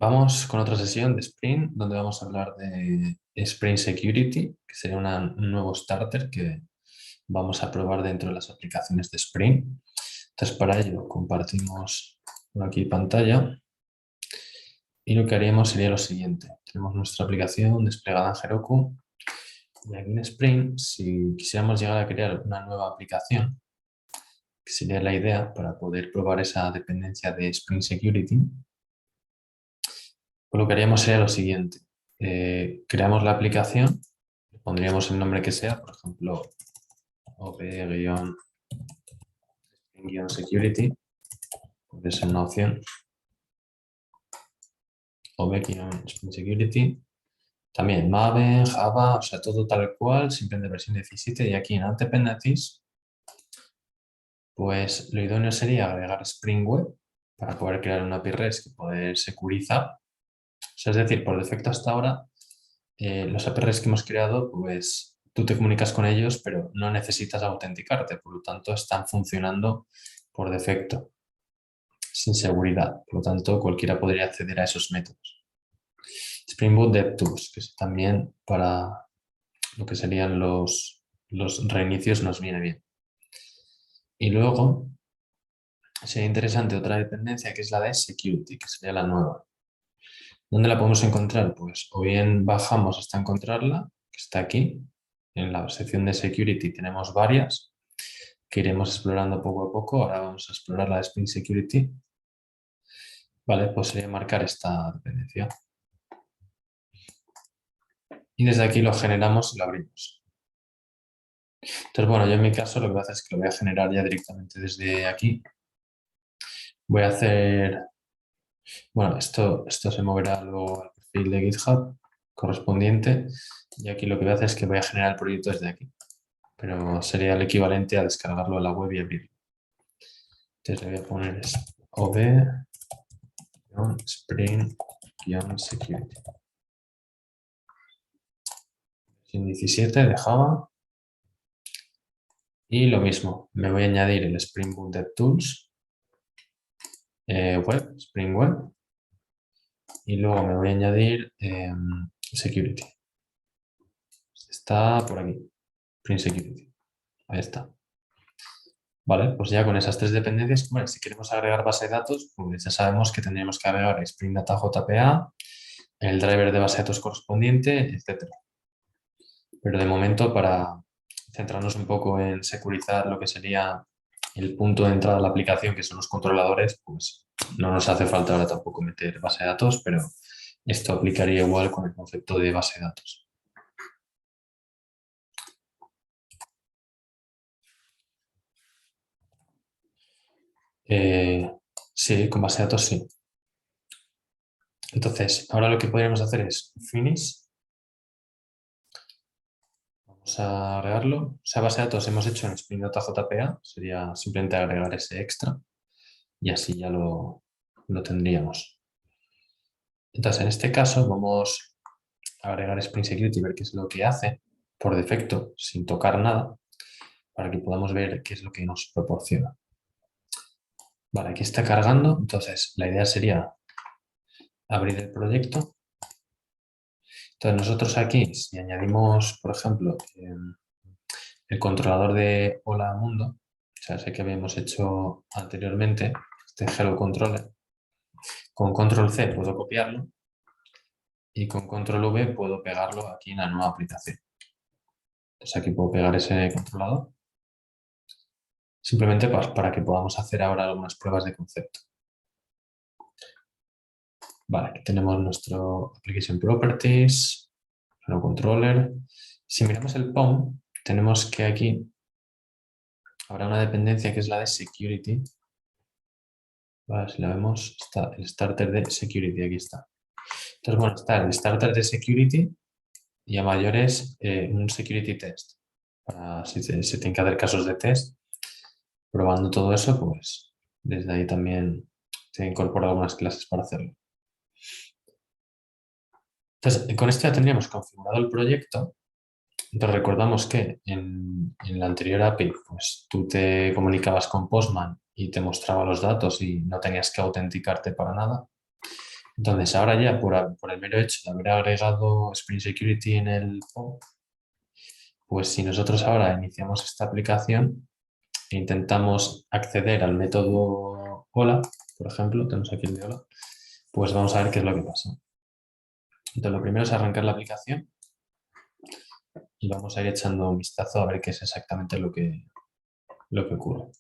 Vamos con otra sesión de Spring, donde vamos a hablar de Spring Security, que sería un nuevo starter que vamos a probar dentro de las aplicaciones de Spring. Entonces, para ello compartimos por aquí pantalla y lo que haríamos sería lo siguiente. Tenemos nuestra aplicación desplegada en Heroku y aquí en Spring, si quisiéramos llegar a crear una nueva aplicación, que sería la idea para poder probar esa dependencia de Spring Security, pues lo que haríamos sería lo siguiente. Creamos la aplicación, le pondríamos el nombre que sea, por ejemplo, ob-security, puede ser una opción, ob-security, también Maven, Java, o sea, todo tal cual, siempre de versión 17, y aquí en Add Dependencies, pues lo idóneo sería agregar Spring Web para poder crear una API REST y poder securizar. O sea, es decir, por defecto hasta ahora, los API REST que hemos creado, pues tú te comunicas con ellos, pero no necesitas autenticarte, por lo tanto están funcionando por defecto, sin seguridad. Por lo tanto, cualquiera podría acceder a esos métodos. Spring Boot DevTools, que es también para lo que serían los reinicios, nos viene bien. Y luego sería interesante otra dependencia, que es la de Security, que sería la nueva. ¿Dónde la podemos encontrar? Pues o bien bajamos hasta encontrarla, que está aquí. En la sección de Security tenemos varias que iremos explorando poco a poco. Ahora vamos a explorar la de Spring Security. Vale, pues sería marcar esta dependencia. Y desde aquí lo generamos y lo abrimos. Entonces, bueno, yo en mi caso lo que voy a hacer es que lo voy a generar ya directamente desde aquí. Voy a hacer... Bueno, esto se moverá luego al perfil de GitHub correspondiente. Y aquí lo que voy a hacer es que voy a generar el proyecto desde aquí. Pero sería el equivalente a descargarlo a la web y abrirlo. Entonces le voy a poner ob-spring-security. Versión 17 de Java. Y lo mismo, me voy a añadir el Spring Boot DevTools web, Spring Web. Y luego me voy a añadir Security. Está por aquí, Spring Security. Ahí está. Vale, pues ya con esas tres dependencias, bueno, si queremos agregar base de datos, pues ya sabemos que tendríamos que agregar Spring Data JPA, el driver de base de datos correspondiente, etc. Pero de momento, para centrarnos un poco en securizar lo que sería el punto de entrada de la aplicación, que son los controladores, pues no nos hace falta ahora tampoco meter base de datos, pero esto aplicaría igual con el concepto de base de datos. Sí, con base de datos sí. Entonces, ahora lo que podríamos hacer es finish. Vamos a agregarlo. O sea, base de datos hemos hecho en Spring Data JPA. Sería simplemente agregar ese extra y así ya lo tendríamos. Entonces, en este caso vamos a agregar Spring Security y ver qué es lo que hace por defecto, sin tocar nada, para que podamos ver qué es lo que nos proporciona. Vale, aquí está cargando. Entonces, la idea sería abrir el proyecto. Entonces, nosotros aquí, si añadimos, por ejemplo, el controlador de Hola Mundo, o sea, ese que habíamos hecho anteriormente, este Hello Controller, con Control C puedo copiarlo y con Control V puedo pegarlo aquí en la nueva aplicación. Entonces, aquí puedo pegar ese controlador, simplemente para que podamos hacer ahora algunas pruebas de concepto. Vale, aquí tenemos nuestro Application Properties, Hello Controller. Si miramos el POM, tenemos que aquí habrá una dependencia que es la de Security. Vale, si la vemos, está el starter de Security, aquí está. Entonces, bueno, está el starter de Security y a mayores un Security Test. Para si se tienen que hacer casos de test, probando todo eso, pues desde ahí también se incorporan algunas clases para hacerlo. Entonces, con esto ya tendríamos configurado el proyecto. Entonces, recordamos que en la anterior API, pues tú te comunicabas con Postman y te mostraba los datos y no tenías que autenticarte para nada. Entonces, ahora ya por el mero hecho de haber agregado Spring Security en el POM, pues si nosotros ahora iniciamos esta aplicación e intentamos acceder al método hola, por ejemplo, tenemos aquí el de hola, pues vamos a ver qué es lo que pasa. Entonces, lo primero es arrancar la aplicación y vamos a ir echando un vistazo a ver qué es exactamente lo que ocurre.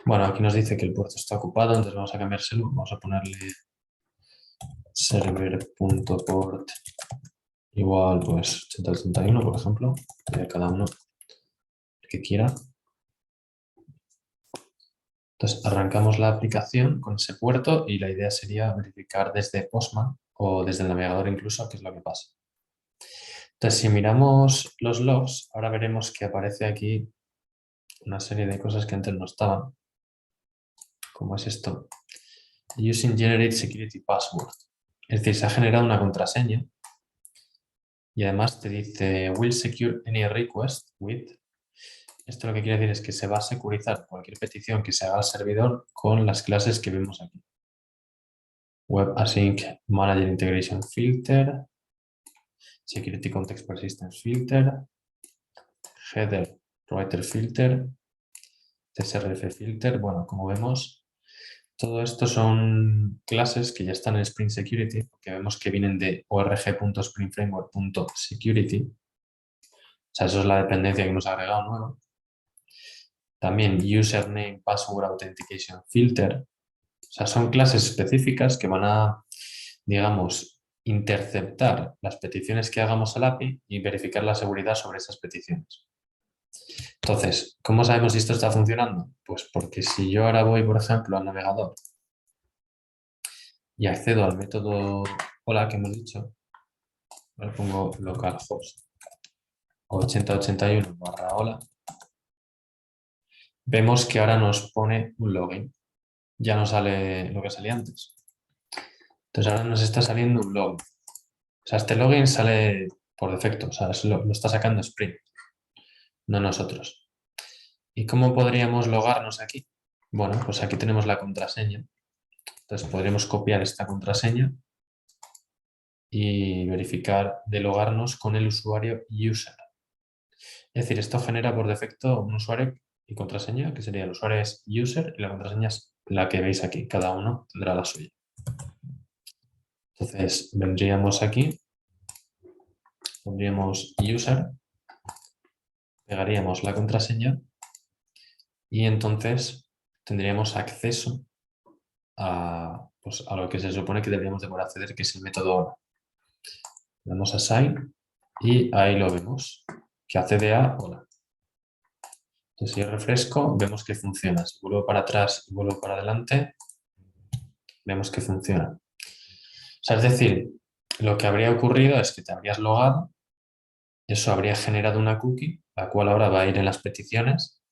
Bueno, aquí nos dice que el puerto está ocupado, entonces vamos a cambiárselo. Vamos a ponerle server.port igual, pues 8081, por ejemplo, de cada uno que quiera. Entonces arrancamos la aplicación con ese puerto y la idea sería verificar desde Postman o desde el navegador incluso qué es lo que pasa. Entonces si miramos los logs, ahora veremos que aparece aquí una serie de cosas que antes no estaban. ¿Cómo es esto? Using Generate Security Password. Es decir, se ha generado una contraseña y además te dice Will secure any request with. Esto lo que quiere decir es que se va a securizar cualquier petición que se haga al servidor con las clases que vemos aquí. Web Async Manager Integration Filter, Security Context Persistence Filter, Header Writer Filter, CSRF Filter. Bueno, como vemos, todo esto son clases que ya están en Spring Security, que vemos que vienen de org.springframework.security. O sea, eso es la dependencia que hemos agregado nuevo. También Username Password Authentication Filter. O sea, son clases específicas que van a, digamos, interceptar las peticiones que hagamos al API y verificar la seguridad sobre esas peticiones. Entonces, ¿cómo sabemos si esto está funcionando? Pues porque si yo ahora voy, por ejemplo, al navegador y accedo al método hola que hemos dicho, le pongo localhost 8081/hola, vemos que ahora nos pone un login. Ya no sale lo que salía antes. Entonces ahora nos está saliendo un login. O sea, este login sale por defecto, o sea, lo está sacando Spring, no nosotros. ¿Y cómo podríamos logarnos aquí? Bueno, pues aquí tenemos la contraseña. Entonces podríamos copiar esta contraseña y verificar de logarnos con el usuario user. Es decir, esto genera por defecto un usuario y contraseña, que sería el usuario es user y la contraseña es la que veis aquí. Cada uno tendrá la suya. Entonces vendríamos aquí, pondríamos user, pegaríamos la contraseña y entonces tendríamos acceso pues, a lo que se supone que deberíamos de poder acceder, que es el método hola. Le damos a sign y ahí lo vemos, que accede a hola. Entonces si refresco, vemos que funciona. Si vuelvo para atrás y vuelvo para adelante, vemos que funciona. O sea, es decir, lo que habría ocurrido es que te habrías logado, eso habría generado una cookie, la cual ahora va a ir en las peticiones,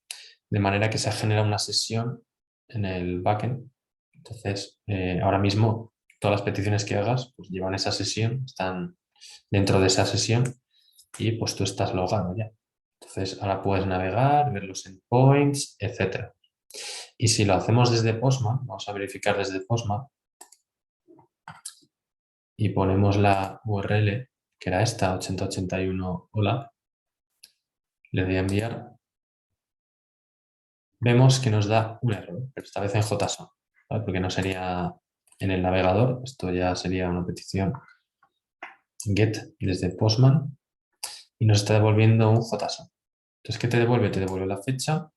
de manera que se genera una sesión en el backend. Entonces, ahora mismo, todas las peticiones que hagas pues, llevan esa sesión, están dentro de esa sesión y pues tú estás logado ya. Entonces, ahora puedes navegar, ver los endpoints, etc. Y si lo hacemos desde Postman, vamos a verificar desde Postman y ponemos la URL, que era esta, 8081 hola, le doy a enviar, vemos que nos da un error, pero esta vez en JSON, ¿vale? Porque no sería en el navegador, esto ya sería una petición get desde Postman y nos está devolviendo un JSON. Entonces, ¿qué te devuelve? Te devuelve la fecha,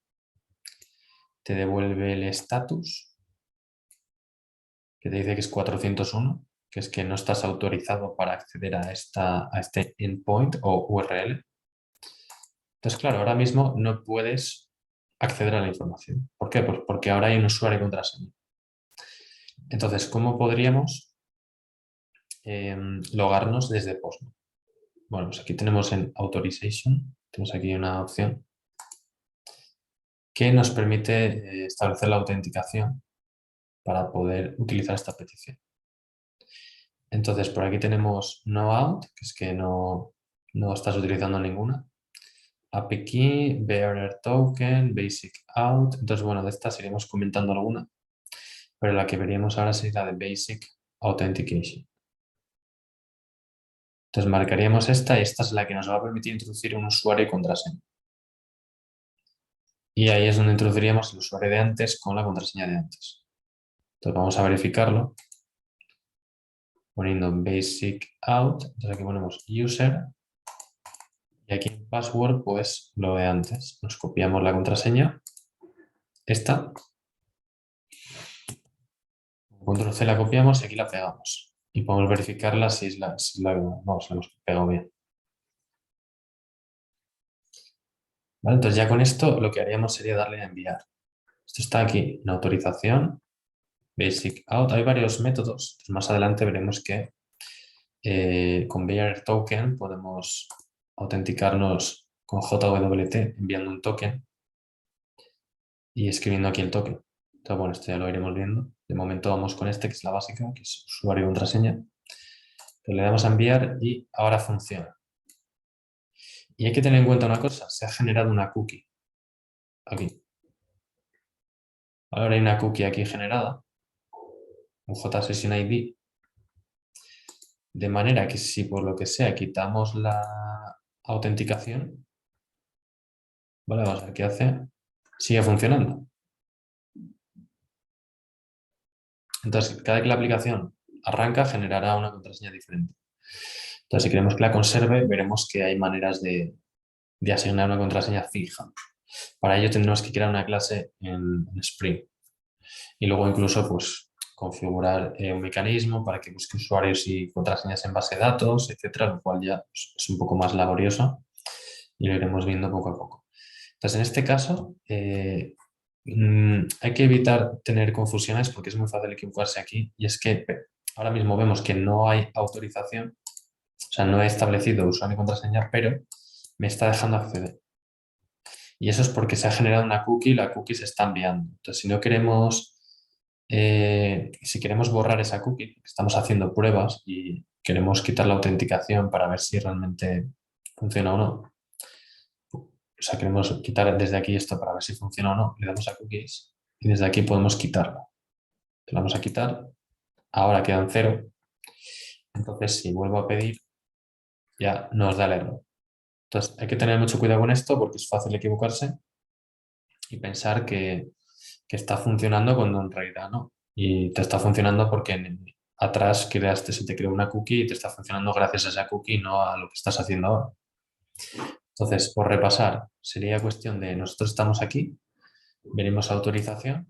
te devuelve el status, que te dice que es 401, que es que no estás autorizado para acceder a este endpoint o URL. Entonces, claro, ahora mismo no puedes acceder a la información. ¿Por qué? Pues porque ahora hay un usuario y contraseña. Entonces, ¿cómo podríamos logarnos desde Postman? Bueno, pues aquí tenemos en Authorization, tenemos aquí una opción que nos permite establecer la autenticación para poder utilizar esta petición. Entonces, por aquí tenemos no out, que es que no estás utilizando ninguna. API Key, Bearer Token, Basic Out. Entonces, bueno, de estas iremos comentando alguna. pero la que veríamos ahora sería la de Basic Authentication. Entonces marcaríamos esta y esta es la que nos va a permitir introducir un usuario y contraseña. Y ahí es donde introduciríamos el usuario de antes con la contraseña de antes. Entonces vamos a verificarlo poniendo basic out. Entonces aquí ponemos user y aquí en password pues lo de antes. Nos copiamos la contraseña, esta, control C la copiamos y aquí la pegamos. Y podemos verificarla si la hemos pegado bien. ¿Vale? Entonces ya con esto lo que haríamos sería darle a enviar. Esto está aquí en autorización, basic out. Hay varios métodos. Entonces, más adelante veremos que con Bearer Token podemos autenticarnos con JWT enviando un token y escribiendo aquí el token. Entonces, bueno, esto ya lo iremos viendo. De momento vamos con este, que es la básica, que es usuario y contraseña. Entonces, le damos a enviar y ahora funciona. Y hay que tener en cuenta una cosa, se ha generado una cookie aquí. Ahora hay una cookie aquí generada, un JSession ID, de manera que si por lo que sea quitamos la autenticación, vale, vamos a ver qué hace, sigue funcionando. Entonces, cada vez que la aplicación arranca, generará una contraseña diferente. Entonces, si queremos que la conserve, veremos que hay maneras de asignar una contraseña fija. Para ello tendremos que crear una clase en Spring y luego incluso pues, configurar un mecanismo para que busque usuarios y contraseñas en base de datos, etcétera, lo cual ya pues, es un poco más laborioso y lo iremos viendo poco a poco. Entonces, en este caso, hay que evitar tener confusiones porque es muy fácil equivocarse aquí y es que ahora mismo vemos que no hay autorización, o sea, no he establecido usuario y contraseña, pero me está dejando acceder. Y eso es porque se ha generado una cookie y la cookie se está enviando. Entonces, si no queremos, si queremos borrar esa cookie, estamos haciendo pruebas y queremos quitar la autenticación para ver si realmente funciona o no. O sea, queremos quitar desde aquí esto para ver si funciona o no. Le damos a cookies y desde aquí podemos quitarla. Le vamos a quitar. Ahora quedan 0. Entonces, si vuelvo a pedir, ya nos da el error. Entonces, hay que tener mucho cuidado con esto porque es fácil equivocarse y pensar que está funcionando cuando en realidad no. Y te está funcionando porque atrás se te creó una cookie y te está funcionando gracias a esa cookie, no a lo que estás haciendo ahora. Entonces, por repasar, sería cuestión de nosotros estamos aquí, venimos a autorización,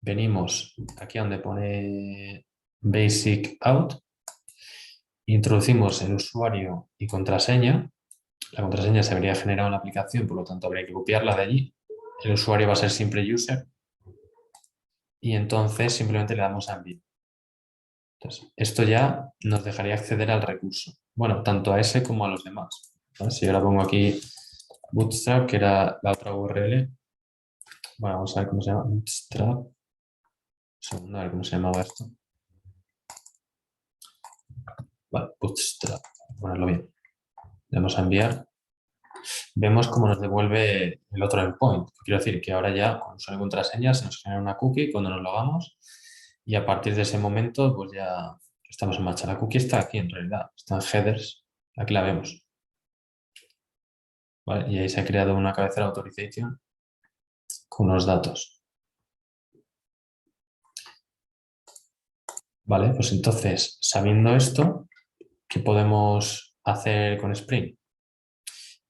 venimos aquí donde pone Basic Out, introducimos el usuario y contraseña. La contraseña se habría generado en la aplicación, por lo tanto habría que copiarla de allí. El usuario va a ser siempre user y entonces simplemente le damos a enviar. Entonces, esto ya nos dejaría acceder al recurso. Bueno, tanto a ese como a los demás. ¿Vale? Si ahora pongo aquí Bootstrap, que era la otra URL. Bueno, vamos a ver cómo se llama. Bootstrap. Un segundo, a ver cómo se llamaba esto. Vale, Bootstrap. Ponerlo bien. Le damos a enviar. Vemos cómo nos devuelve el otro endpoint. Quiero decir que ahora ya con usuario y contraseña se nos genera una cookie cuando nos logamos y a partir de ese momento pues ya estamos en marcha. La cookie está aquí en realidad, está en headers, aquí la vemos. ¿Vale? Y ahí se ha creado una cabecera authorization con los datos. Vale, pues entonces, sabiendo esto, ¿qué podemos hacer con Spring?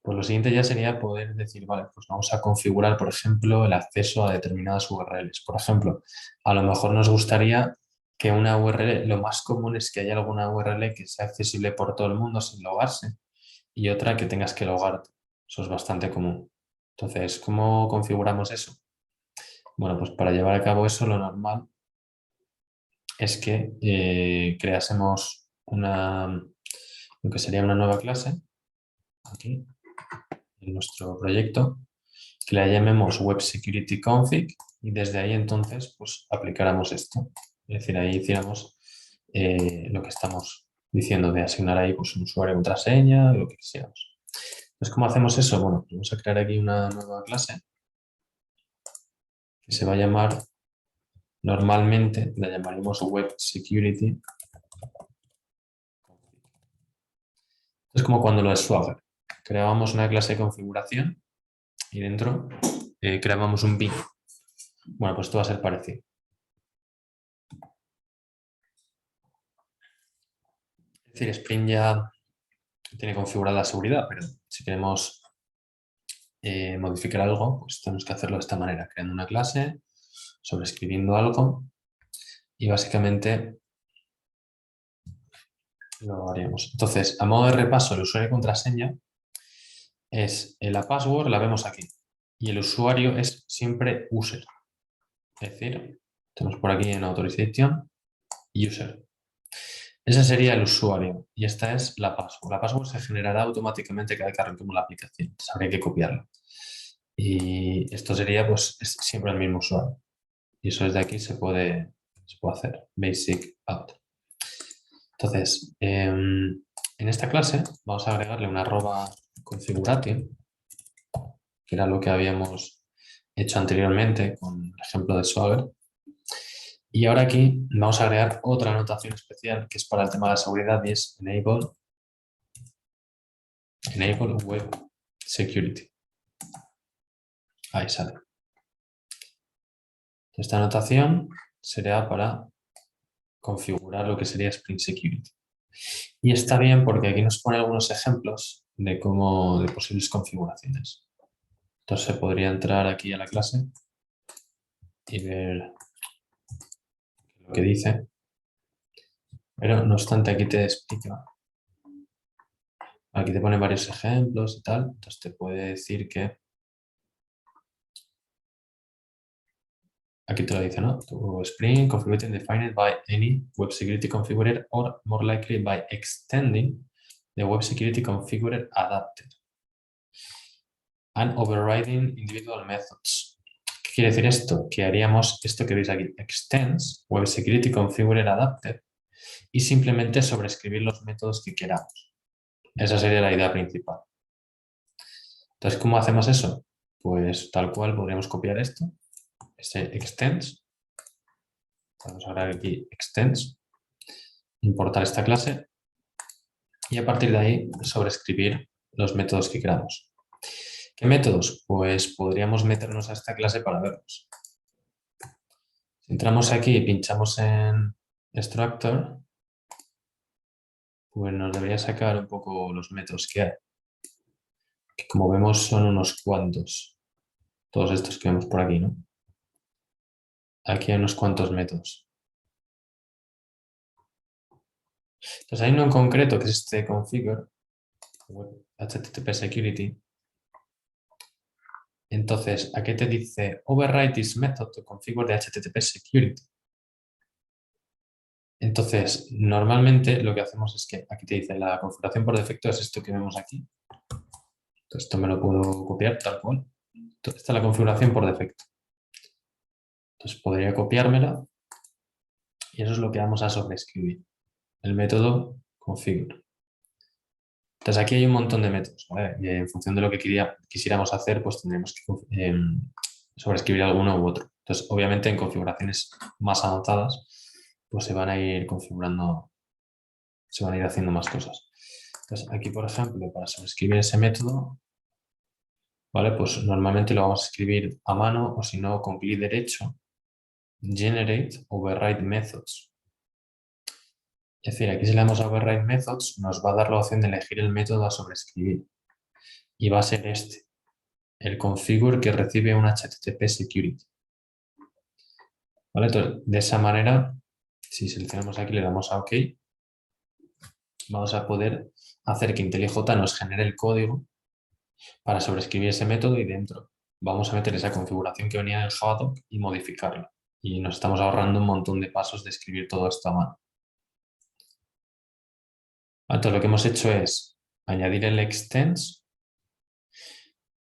Pues lo siguiente ya sería poder decir, vale, pues vamos a configurar, por ejemplo, el acceso a determinadas URLs. Por ejemplo, a lo mejor nos gustaría que una URL, lo más común es que haya alguna URL que sea accesible por todo el mundo sin logarse y otra que tengas que logarte. Eso es bastante común. Entonces, ¿cómo configuramos eso? Bueno, pues para llevar a cabo eso, lo normal es que creásemos lo que sería una nueva clase aquí en nuestro proyecto, que la llamemos Web Security Config y desde ahí entonces pues aplicáramos esto. Es decir, ahí hiciéramos lo que estamos diciendo de asignar ahí pues un usuario, contraseña, lo que quisiéramos. Entonces, ¿cómo hacemos eso? Bueno, pues vamos a crear aquí una nueva clase que se va a llamar normalmente la llamaremos Web Security. Es como cuando lo es Swagger. Creábamos una clase de configuración y dentro creábamos un bin. Bueno, pues esto va a ser parecido. Es decir, Spring ya tiene configurada la seguridad, pero si queremos modificar algo, pues tenemos que hacerlo de esta manera, creando una clase, sobreescribiendo algo y básicamente lo haríamos. Entonces, a modo de repaso, el usuario y contraseña es la password, la vemos aquí, y el usuario es siempre user. Es decir, tenemos por aquí en authorization, user. Ese sería el usuario y esta es la password. La password se generará automáticamente cada vez que arranquemos la aplicación. Entonces, habría que copiarla. Y esto sería pues siempre el mismo usuario. Y eso desde aquí se puede hacer. Basic out. Entonces, en esta clase vamos a agregarle una arroba configuration, que era lo que habíamos hecho anteriormente con el ejemplo de Swagger. Y ahora aquí vamos a agregar otra anotación especial que es para el tema de la seguridad y es enable web security. Ahí sale. Esta anotación será para configurar lo que sería Spring Security. Y está bien porque aquí nos pone algunos ejemplos de posibles configuraciones. Entonces se podría entrar aquí a la clase y ver lo que dice. Pero no obstante aquí te explica. Aquí te pone varios ejemplos y tal. Entonces te puede decir que aquí te lo dice, ¿no? To Spring configuration defined by any web security configurer or more likely by extending the web security configurer adapter and overriding individual methods. ¿Qué quiere decir esto? Que haríamos esto que veis aquí, extends web security configurer adapter y simplemente sobreescribir los métodos que queramos. Esa sería la idea principal. Entonces, ¿cómo hacemos eso? Pues tal cual podríamos copiar esto, este extends. Vamos a agregar aquí extends, importar esta clase y a partir de ahí sobreescribir los métodos que queramos. ¿Qué métodos? Pues podríamos meternos a esta clase para verlos. Si entramos aquí y pinchamos en Structure, pues nos debería sacar un poco los métodos que hay. Que como vemos son unos cuantos. Todos estos que vemos por aquí, ¿no? Aquí hay unos cuantos métodos. Entonces hay uno en concreto que es este configure, HTTP security. Entonces, aquí te dice override this method to configure the HTTP security. Entonces, normalmente lo que hacemos es que aquí te dice la configuración por defecto es esto que vemos aquí. Entonces, esto me lo puedo copiar tal cual. Esta es la configuración por defecto. Entonces, podría copiármela y eso es lo que vamos a sobreescribir. El método configure. Entonces, aquí hay un montón de métodos, ¿vale? Y en función de lo que quisiéramos hacer, pues tendremos que sobreescribir alguno u otro. Entonces, obviamente, en configuraciones más avanzadas, pues se van a ir configurando, se van a ir haciendo más cosas. Entonces, aquí, por ejemplo, para sobreescribir ese método, ¿vale? Pues normalmente lo vamos a escribir a mano o si no, con clic derecho, generate override methods. Es decir, aquí si le damos a override methods, nos va a dar la opción de elegir el método a sobreescribir. Y va a ser este, el configure que recibe un HTTP security. ¿Vale? Entonces, de esa manera, si seleccionamos aquí, le damos a OK, vamos a poder hacer que IntelliJ nos genere el código para sobreescribir ese método y dentro vamos a meter esa configuración que venía en el Javadoc y modificarla. Y nos estamos ahorrando un montón de pasos de escribir todo esto a mano. Entonces, lo que hemos hecho es añadir el extends,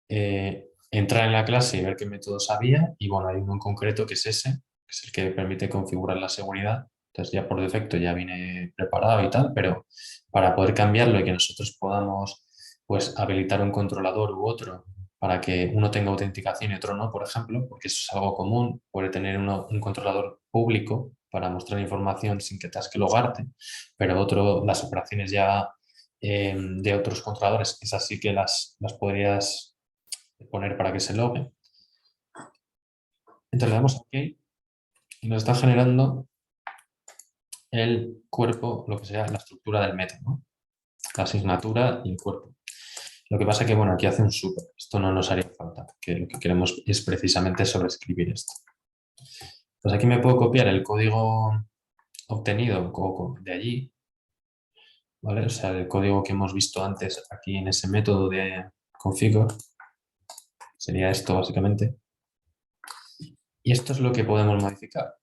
entrar en la clase y ver qué métodos había. Y bueno, hay uno en concreto que es ese, que es el que permite configurar la seguridad. Entonces ya por defecto ya viene preparado y tal, pero para poder cambiarlo y que nosotros podamos pues habilitar un controlador u otro para que uno tenga autenticación y otro no, por ejemplo, porque eso es algo común, puede tener un controlador público para mostrar información sin que tengas que logarte, pero las operaciones ya de otros controladores, esas sí que las podrías poner para que se loguen. Entonces le damos OK y nos está generando el cuerpo, lo que sea la estructura del método, ¿no? La asignatura y el cuerpo. Lo que pasa es que, bueno, aquí hace un super. Esto no nos haría falta, porque lo que queremos es precisamente sobreescribir esto. Pues aquí me puedo copiar el código obtenido de allí, ¿vale? O sea, el código que hemos visto antes aquí en ese método de configure. Sería esto, básicamente. Y esto es lo que podemos modificar.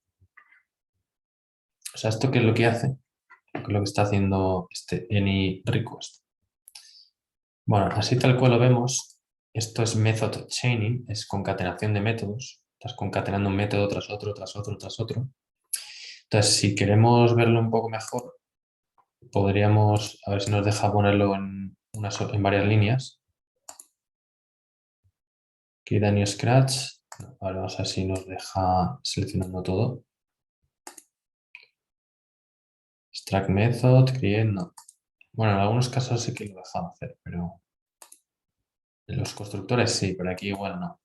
O sea, ¿esto qué es lo que hace? ¿Qué es lo que está haciendo este anyRequest? Bueno, así tal cual lo vemos, esto es method chaining, es concatenación de métodos. Estás concatenando un método tras otro, tras otro, tras otro. Entonces, si queremos verlo un poco mejor, podríamos, a ver si nos deja ponerlo en varias líneas. Queda New Scratch. Ahora vamos a ver si nos deja seleccionando todo. Extract method, create, no. Bueno, en algunos casos sí que lo deja hacer, pero en los constructores sí, pero aquí igual no.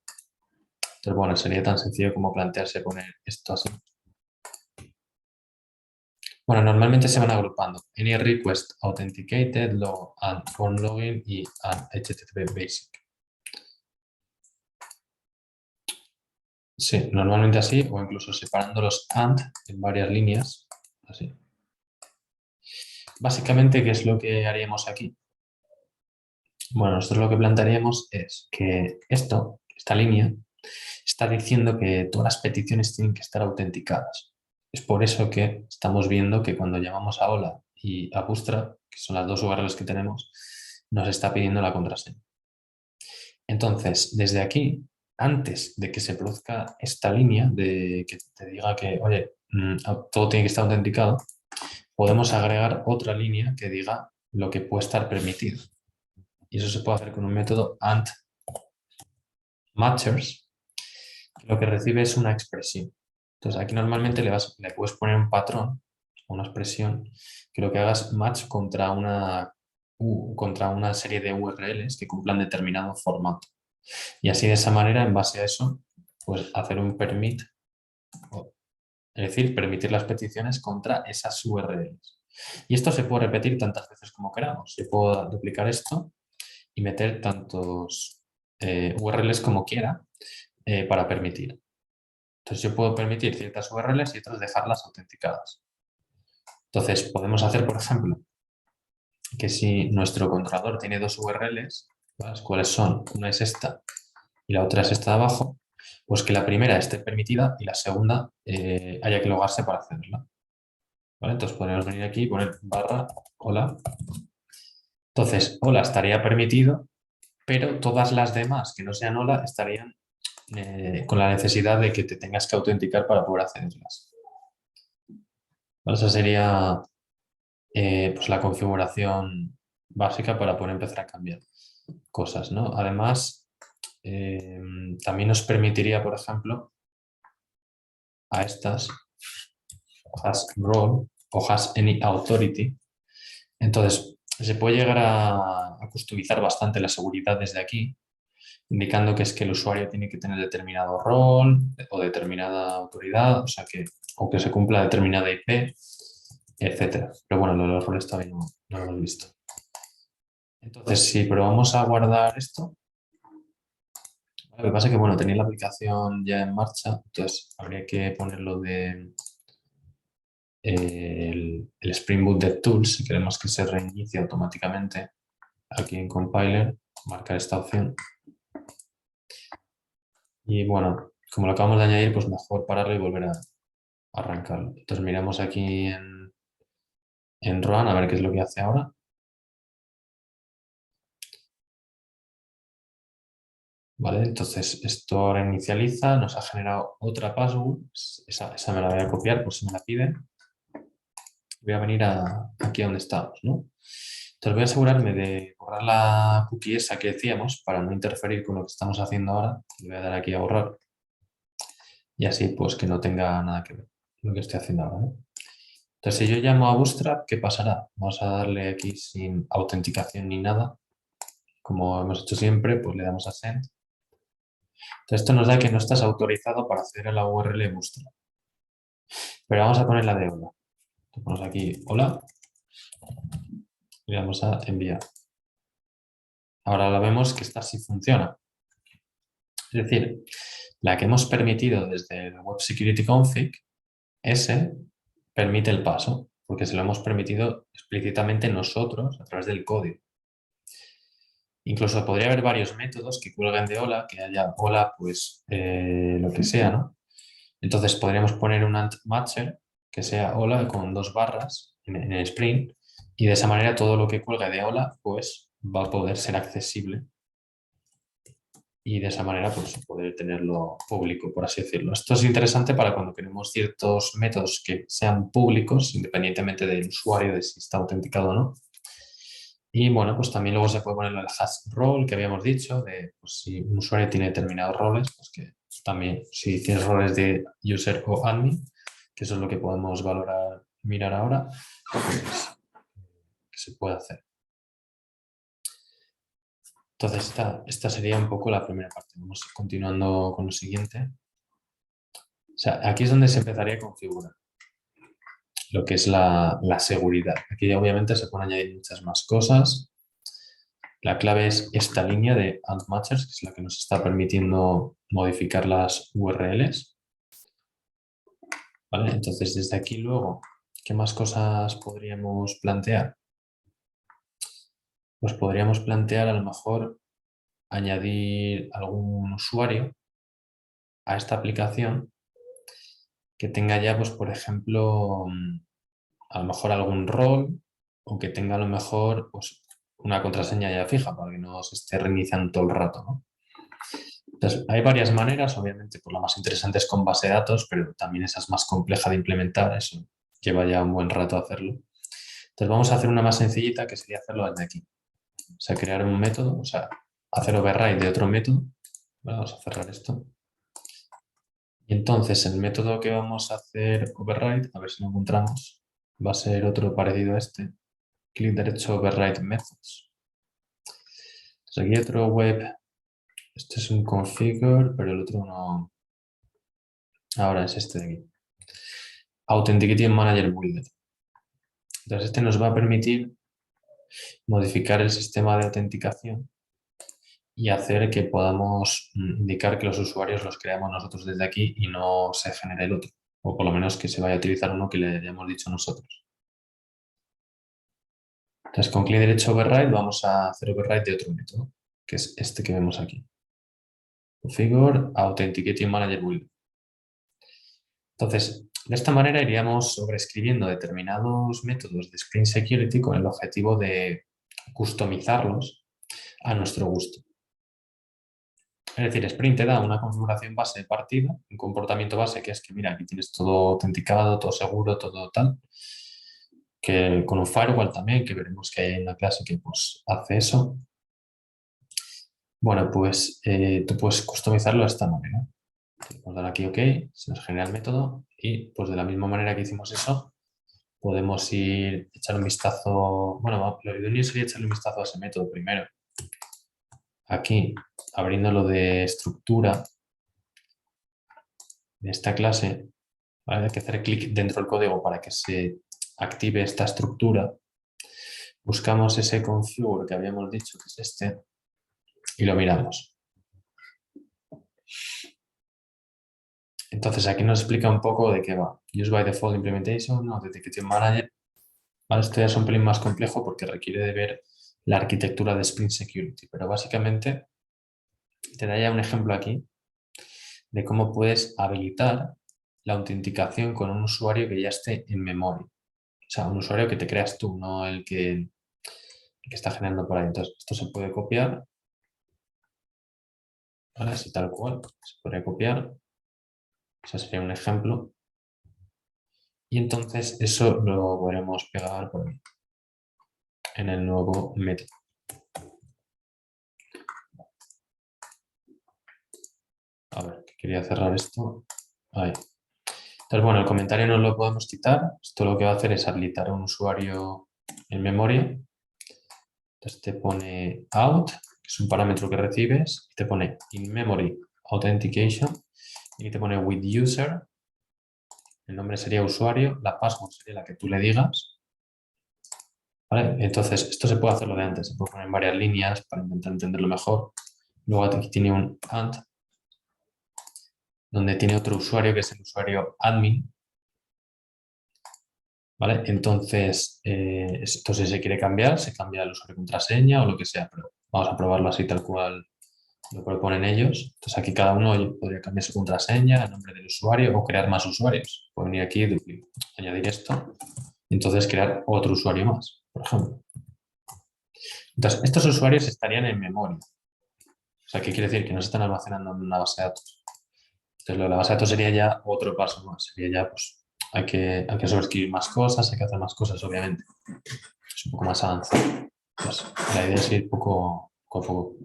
Entonces, bueno, sería tan sencillo como plantearse poner esto así. Bueno, normalmente se van agrupando. Any request authenticated, log and on login y HTTP basic. Sí, normalmente así o incluso separando los AND en varias líneas. Así. Básicamente, ¿qué es lo que haríamos aquí? Bueno, nosotros lo que plantearíamos es que esta línea, está diciendo que todas las peticiones tienen que estar autenticadas. Es por eso que estamos viendo que cuando llamamos a Hola y a Bootstrap, que son las dos URLs que tenemos, nos está pidiendo la contraseña. Entonces, desde aquí, antes de que se produzca esta línea de que te diga que, oye, todo tiene que estar autenticado, podemos agregar otra línea que diga lo que puede estar permitido. Y eso se puede hacer con un método AND-matchers, que lo que recibe es una expresión. Entonces, aquí normalmente le puedes poner un patrón, una expresión, que lo que hagas match contra una serie de URLs que cumplan determinado formato. Y así de esa manera, en base a eso, pues hacer un permit, es decir, permitir las peticiones contra esas URLs. Y esto se puede repetir tantas veces como queramos. Yo puedo duplicar esto y meter tantos URLs como quiera para permitir. Entonces yo puedo permitir ciertas URLs y otras dejarlas autenticadas. Entonces podemos hacer, por ejemplo, que si nuestro controlador tiene dos URLs, las cuales son, una es esta y la otra es esta de abajo, pues que la primera esté permitida y la segunda haya que logarse para hacerla. ¿Vale? Entonces podemos venir aquí y poner barra hola. Entonces, hola estaría permitido, pero todas las demás que no sean hola estarían con la necesidad de que te tengas que autenticar para poder accederlas. ¿Vale? Esa sería pues la configuración básica para poder empezar a cambiar cosas, ¿no? Además, también nos permitiría, por ejemplo, a estas has role o has any authority. Entonces, se puede llegar a customizar bastante la seguridad desde aquí, indicando que es que el usuario tiene que tener determinado rol o determinada autoridad, o sea o que se cumpla determinada IP, etcétera. Pero bueno, lo de los roles todavía no lo hemos visto. Entonces, si probamos a guardar esto, lo que pasa es que, bueno, tenía la aplicación ya en marcha, entonces habría que ponerlo de el Spring Boot DevTools, si queremos que se reinicie automáticamente aquí en Compiler, marcar esta opción. Y bueno, como lo acabamos de añadir, pues mejor pararlo y volver a arrancarlo. Entonces miramos aquí en Run a ver qué es lo que hace ahora. Vale, entonces esto ahora inicializa, nos ha generado otra password, esa me la voy a copiar por si me la piden. Voy a venir aquí a donde estamos, ¿no? Entonces voy a asegurarme de borrar la cookie esa que decíamos para no interferir con lo que estamos haciendo ahora. Le voy a dar aquí a borrar y así pues que no tenga nada que ver lo que estoy haciendo ahora, ¿no? Entonces si yo llamo a Bootstrap, ¿qué pasará? Vamos a darle aquí sin autenticación ni nada. Como hemos hecho siempre, pues le damos a Send. Entonces esto nos da que no estás autorizado para acceder a la URL de Bootstrap. Pero vamos a poner la de hola. Ponemos aquí hola y le vamos a enviar. Ahora lo vemos que esta sí funciona. Es decir, la que hemos permitido desde el Web Security Config, ese permite el paso, porque se lo hemos permitido explícitamente nosotros a través del código. Incluso podría haber varios métodos que cuelguen de hola, que haya hola, pues lo que sea, ¿no? Entonces podríamos poner un ant matcher que sea hola con 2 barras en el Spring y de esa manera todo lo que cuelgue de hola pues va a poder ser accesible y de esa manera pues poder tenerlo público, por así decirlo. Esto es interesante para cuando queremos ciertos métodos que sean públicos independientemente del usuario, de si está autenticado o no. Y bueno, pues también luego se puede poner el hash role que habíamos dicho, de pues, si un usuario tiene determinados roles, pues que también si tienes roles de user o admin, que eso es lo que podemos valorar, mirar ahora, pues, que se puede hacer. Entonces esta sería un poco la primera parte. Vamos continuando con lo siguiente. O sea, aquí es donde se empezaría a configurar lo que es la seguridad. Aquí obviamente se pueden añadir muchas más cosas. La clave es esta línea de ant-matchers, que es la que nos está permitiendo modificar las URLs. ¿Vale? Entonces, desde aquí luego, ¿qué más cosas podríamos plantear? Pues podríamos plantear a lo mejor añadir algún usuario a esta aplicación que tenga ya, pues por ejemplo, a lo mejor algún rol o que tenga a lo mejor pues, una contraseña ya fija para que no se esté reiniciando todo el rato, ¿no? Entonces, hay varias maneras, obviamente, pues la más interesante es con base de datos, pero también esa es más compleja de implementar, eso lleva ya un buen rato hacerlo. Entonces, vamos a hacer una más sencillita que sería hacerlo desde aquí. O sea, crear un método, o sea, hacer override de otro método. Vamos a cerrar esto. Y entonces, el método que vamos a hacer override, a ver si lo encontramos, va a ser otro parecido a este. Clic derecho, override methods. Entonces, aquí otro web. Este es un configure, pero el otro no. Ahora es este de aquí. Authentication Manager Builder. Entonces, este nos va a permitir modificar el sistema de autenticación y hacer que podamos indicar que los usuarios los creamos nosotros desde aquí y no se genere el otro. O por lo menos que se vaya a utilizar uno que le hayamos dicho nosotros. Entonces, con clic derecho override vamos a hacer override de otro método, que es este que vemos aquí. Configure Authentication Manager Builder. Entonces, de esta manera iríamos sobreescribiendo determinados métodos de Spring Security con el objetivo de customizarlos a nuestro gusto. Es decir, Spring te da una configuración base de partida, un comportamiento base que es que, mira, aquí tienes todo autenticado, todo seguro, todo tal, que con un firewall también, que veremos que hay en la clase que pues, hace eso. Bueno, pues tú puedes customizarlo de esta manera. Podemos dar aquí OK, se nos genera el método y pues de la misma manera que hicimos eso, podemos ir a echar un vistazo, bueno, lo idóneo sería echarle un vistazo a ese método primero. Aquí, abriéndolo de estructura de esta clase, ¿vale? Hay que hacer clic dentro del código para que se active esta estructura. Buscamos ese configure que habíamos dicho, que es este, y lo miramos. Entonces aquí nos explica un poco de qué va. Use by default implementation, Authentication Manager. ¿Vale? Esto ya es un pelín más complejo porque requiere de ver la arquitectura de Spring Security, pero básicamente te da ya un ejemplo aquí de cómo puedes habilitar la autenticación con un usuario que ya esté en memoria. O sea, un usuario que te creas tú, no el que está generando por ahí. Entonces, esto se puede copiar, ¿vale? Así tal cual, se puede copiar. Ese sería un ejemplo. Y entonces eso lo podremos pegar por aquí. en el nuevo método. A ver, que quería cerrar esto. Ahí. Entonces, bueno, el comentario no lo podemos quitar. Esto lo que va a hacer es habilitar un usuario en memoria. Entonces te pone out, que es un parámetro que recibes, y te pone in memory authentication, y te pone with user, el nombre sería usuario, la password sería la que tú le digas. ¿Vale? Entonces, esto se puede hacer lo de antes, se puede poner en varias líneas para intentar entenderlo mejor. Luego aquí tiene un and, donde tiene otro usuario que es el usuario admin. ¿Vale? Entonces, esto si se quiere cambiar, se cambia el usuario y contraseña o lo que sea, pero vamos a probarlo así tal cual lo proponen ellos. Entonces aquí cada uno podría cambiar su contraseña, el nombre del usuario o crear más usuarios. Puedo venir aquí y añadir esto y entonces crear otro usuario más, por ejemplo. Entonces, estos usuarios estarían en memoria. O sea, ¿qué quiere decir? Que no se están almacenando en una base de datos. Entonces, lo de la base de datos sería ya otro paso más. Sería ya, pues, hay que sobreescribir más cosas, hay que hacer más cosas, obviamente. Es un poco más avanzado. Pues, la idea es ir poco a poco.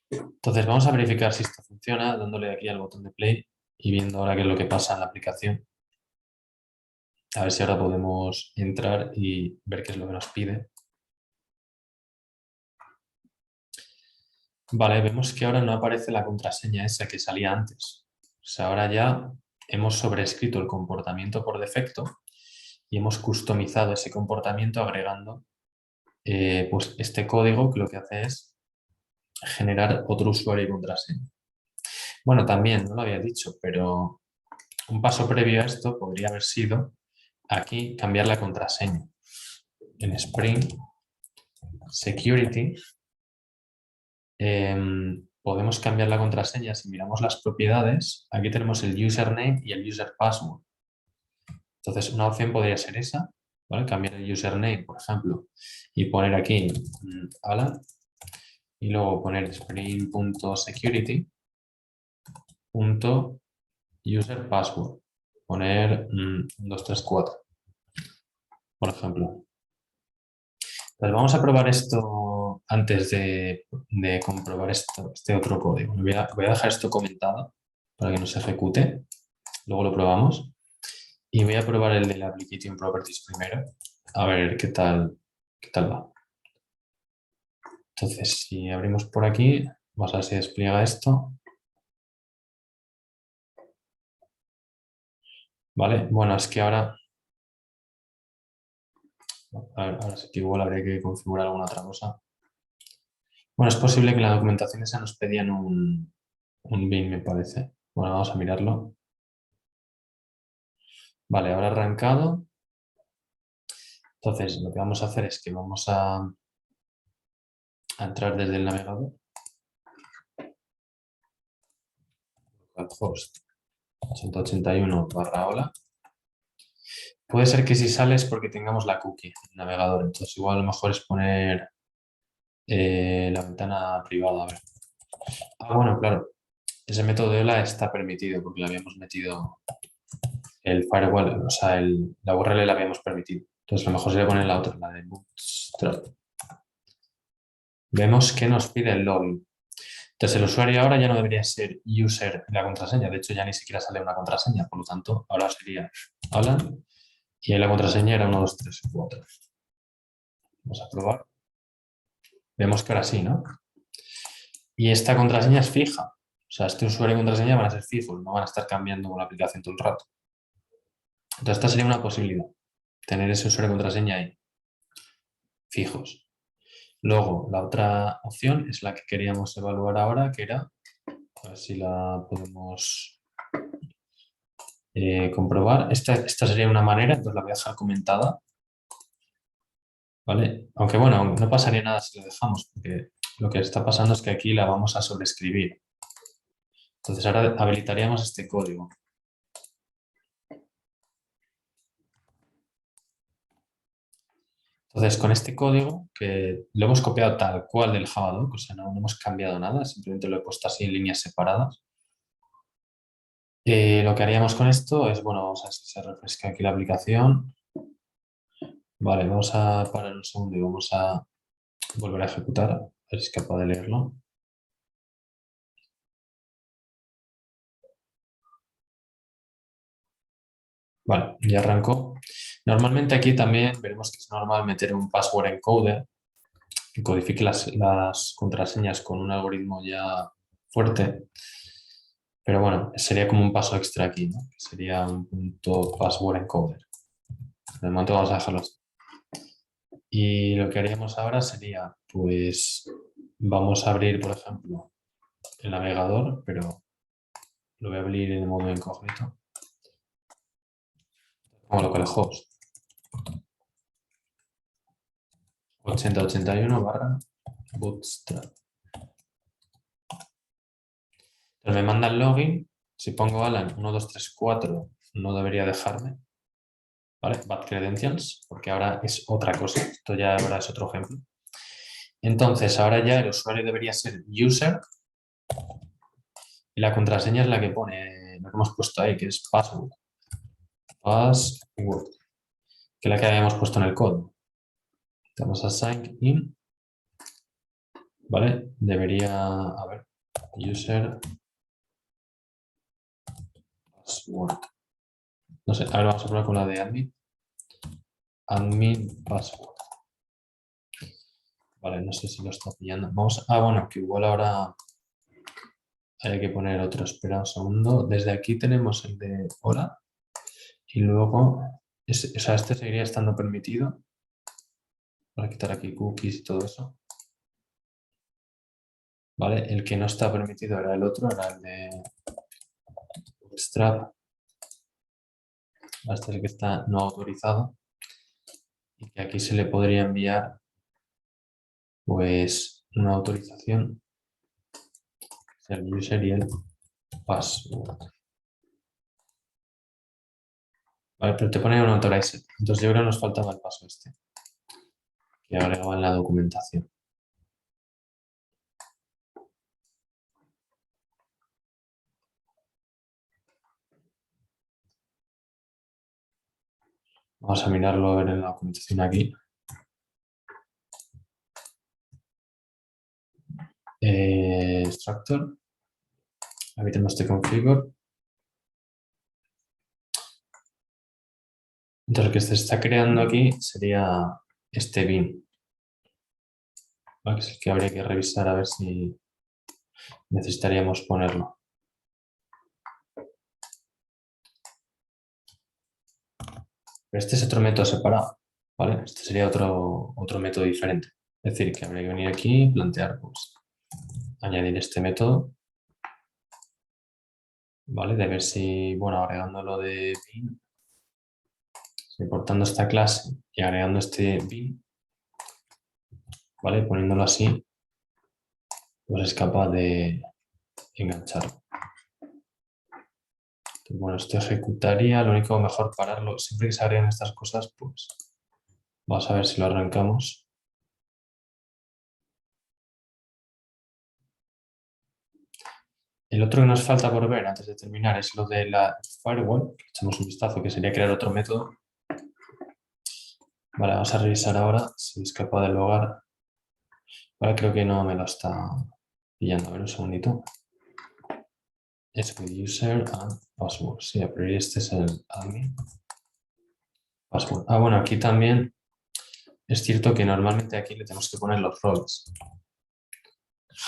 Entonces, vamos a verificar si esto funciona, dándole aquí al botón de play y viendo ahora qué es lo que pasa en la aplicación. A ver si ahora podemos entrar y ver qué es lo que nos pide. Vale, vemos que ahora no aparece la contraseña esa que salía antes. O sea, ahora ya hemos sobrescrito el comportamiento por defecto y hemos customizado ese comportamiento agregando pues este código que lo que hace es generar otro usuario y contraseña. Bueno, también, no lo había dicho, pero un paso previo a esto podría haber sido aquí cambiar la contraseña. En Spring Security podemos cambiar la contraseña. Si miramos las propiedades, aquí tenemos el username y el user password. Entonces, una opción podría ser esa, ¿vale? Cambiar el username, por ejemplo, y poner aquí Alan, y luego poner spring.security.userpassword. Poner 234, por ejemplo. Entonces, vamos a probar esto antes de comprobar este otro código. Voy a dejar esto comentado para que no se ejecute. Luego lo probamos. Y voy a probar el de la Application Properties primero. A ver qué tal va. Entonces, si abrimos por aquí, vamos a ver si despliega esto. Vale, bueno, es que ahora... A ver, ahora sí que igual habría que configurar alguna otra cosa. Bueno, es posible que en la documentación esa nos pedían un bin, me parece. Bueno, vamos a mirarlo. Vale, ahora arrancado. Entonces, lo que vamos a hacer es que vamos a entrar desde el navegador. Host 181/hola. Puede ser que si sales porque tengamos la cookie en el navegador. Entonces, igual a lo mejor es poner la ventana privada. A ver. Bueno, claro. Ese método de hola está permitido porque le habíamos metido el firewall, o sea, la URL la habíamos permitido. Entonces, a lo mejor se le pone la otra, la de Bootstrap. Vemos que nos pide el login. Entonces, el usuario ahora ya no debería ser user en la contraseña. De hecho, ya ni siquiera sale una contraseña. Por lo tanto, ahora sería Alan y la contraseña era 1, 2, 3, 4. Vamos a probar. Vemos que ahora sí, ¿no? Y esta contraseña es fija. O sea, este usuario y contraseña van a ser fijos, no van a estar cambiando con la aplicación todo el rato. Entonces, esta sería una posibilidad, tener ese usuario y contraseña ahí, fijos. Luego, la otra opción es la que queríamos evaluar ahora, que era, a ver si la podemos comprobar. Esta sería una manera, entonces la voy a dejar comentada. ¿Vale? Aunque bueno, no pasaría nada si lo dejamos, porque lo que está pasando es que aquí la vamos a sobreescribir. Entonces ahora habilitaríamos este código. Entonces con este código, que lo hemos copiado tal cual del Javadoc, o sea, no hemos cambiado nada, simplemente lo he puesto así en líneas separadas. Lo que haríamos con esto es, bueno, vamos a ver si se refresca aquí la aplicación. Vale, vamos a parar un segundo y vamos a volver a ejecutar, a ver si es capaz de leerlo. Vale, ya arrancó. Normalmente aquí también veremos que es normal meter un password encoder que codifique las contraseñas con un algoritmo ya fuerte. Pero bueno, sería como un paso extra aquí, ¿no? Que sería un punto password encoder. De momento vamos a dejarlo así. Y lo que haríamos ahora sería, pues, vamos a abrir, por ejemplo, el navegador, pero lo voy a abrir en modo incógnito. Como localhost 8081/bootstrap. Entonces me manda el login. Si pongo Alan 1234, no debería dejarme. ¿Vale? Bad credentials, porque ahora es otra cosa. Esto ya ahora es otro ejemplo. Entonces, ahora ya el usuario debería ser user y la contraseña es la que pone, lo que hemos puesto ahí, que es password. Password, que es la que habíamos puesto en el código. Vamos a sign in. ¿Vale? Debería, a ver, user password. No sé, ahora vamos a probar con la de admin. Admin password. Vale, no sé si lo está pillando. Vamos, bueno, que igual ahora hay que poner otro. Espera un segundo. Desde aquí tenemos el de hola y luego, o sea, este seguiría estando permitido. Voy a quitar aquí cookies y todo eso. Vale, el que no está permitido era el otro, era el de Bootstrap. Este es el que está no autorizado y que aquí se le podría enviar pues una autorización, el user y el password. Vale, pero te pone un authorized. Entonces yo creo que nos faltaba el paso este, que agregaba en la documentación. Vamos a mirarlo a ver en la documentación aquí. Structure. Aquí tenemos este configure. Entonces lo que se está creando aquí sería este bin. ¿Vale? Que es el que habría que revisar a ver si necesitaríamos ponerlo. Pero este es otro método separado, ¿vale? Este sería otro método diferente. Es decir, que habría que venir aquí y plantear, pues, añadir este método, ¿vale? De ver si, bueno, agregando lo de bin, importando esta clase y agregando este bin, ¿vale? Poniéndolo así, pues es capaz de engancharlo. Entonces, bueno, esto ejecutaría, lo único mejor pararlo, siempre que se agreguen estas cosas, pues vamos a ver si lo arrancamos. El otro que nos falta por ver antes de terminar es lo de la firewall. Echamos un vistazo, que sería crear otro método. Vale, vamos a revisar ahora si es capaz de logar. Vale, creo que no me lo está pillando. A ver, un segundito. Es with user and password. Sí, a priori este es el admin. Password. Bueno, aquí también es cierto que normalmente aquí le tenemos que poner los roles.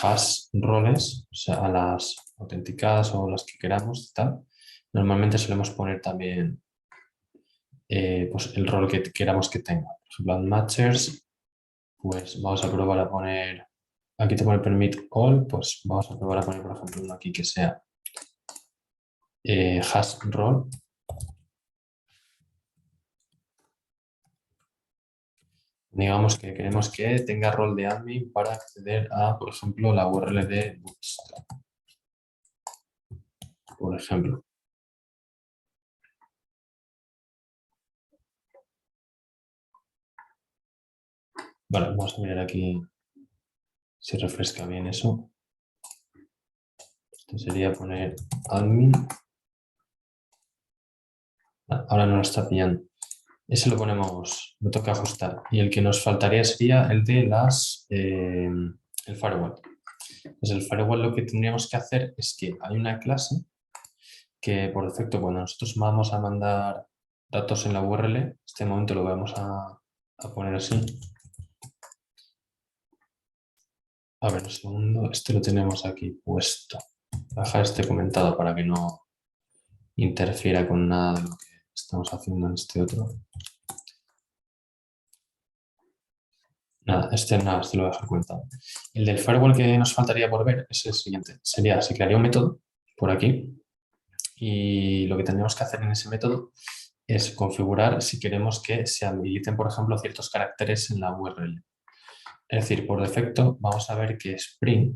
Hash roles, o sea, a las autenticadas o las que queramos y tal. Normalmente solemos poner también pues el rol que queramos que tenga. Por ejemplo, en matchers, pues vamos a probar a poner, aquí te pone permit all, pues vamos a probar a poner, por ejemplo, uno aquí que sea hash role. Digamos que queremos que tenga rol de admin para acceder a, por ejemplo, la URL de Bootstrap. Por ejemplo. Vale, vamos a mirar aquí si refresca bien eso. Esto sería poner admin. Ahora no lo está pillando. Ese lo toca ajustar. Y el que nos faltaría sería el de el firewall. Pues el firewall lo que tendríamos que hacer es que hay una clase que por defecto cuando nosotros vamos a mandar datos en la URL, este momento lo vamos a poner así. A ver, un segundo, este lo tenemos aquí puesto. Voy a dejar este comentado para que no interfiera con nada de lo que estamos haciendo en este otro. Nada, este lo voy a dejar comentado. El del firewall que nos faltaría por ver es el siguiente. Sería, se crearía un método por aquí y lo que tendríamos que hacer en ese método es configurar si queremos que se habiliten, por ejemplo, ciertos caracteres en la URL. Es decir, por defecto vamos a ver que Spring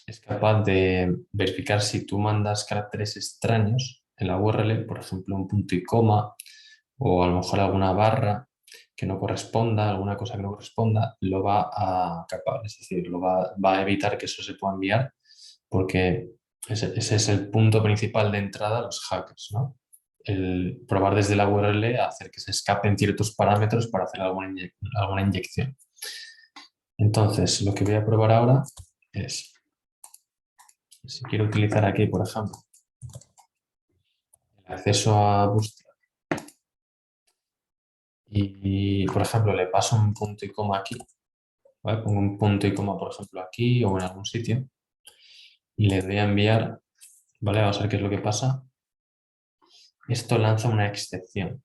es capaz de verificar si tú mandas caracteres extraños en la URL, por ejemplo, un punto y coma o a lo mejor alguna barra que no corresponda, alguna cosa que no corresponda, lo va a capar, es decir, va a evitar que eso se pueda enviar porque ese es el punto principal de entrada a los hackers, ¿no? El probar desde la URL a hacer que se escapen ciertos parámetros para hacer alguna inyección. Entonces, lo que voy a probar ahora es, si quiero utilizar aquí, por ejemplo, el acceso a Bootstrap y, por ejemplo, le paso un punto y coma aquí, ¿vale? Pongo un punto y coma, por ejemplo, aquí o en algún sitio y le doy a enviar, ¿vale? Vamos a ver qué es lo que pasa. Esto lanza una excepción,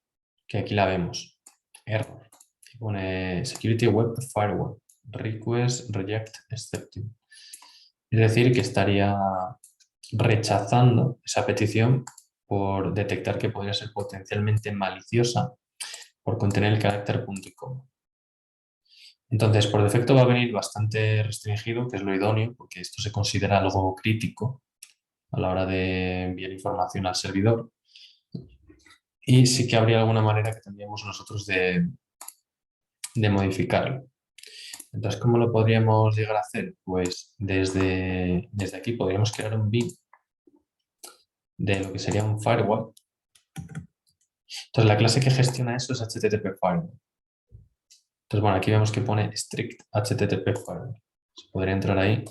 que aquí la vemos, error. Y pone Security Web Firewall, Request Reject Exception. Es decir, que estaría rechazando esa petición por detectar que podría ser potencialmente maliciosa por contener el carácter punto y coma. Entonces, por defecto va a venir bastante restringido, que es lo idóneo, porque esto se considera algo crítico a la hora de enviar información al servidor. Y sí que habría alguna manera que tendríamos nosotros de modificarlo. Entonces, ¿cómo lo podríamos llegar a hacer? Pues desde aquí podríamos crear un bin de lo que sería un firewall. Entonces, la clase que gestiona eso es HTTP Firewall. Entonces, bueno, aquí vemos que pone strict HTTP Firewall. Se podría entrar ahí.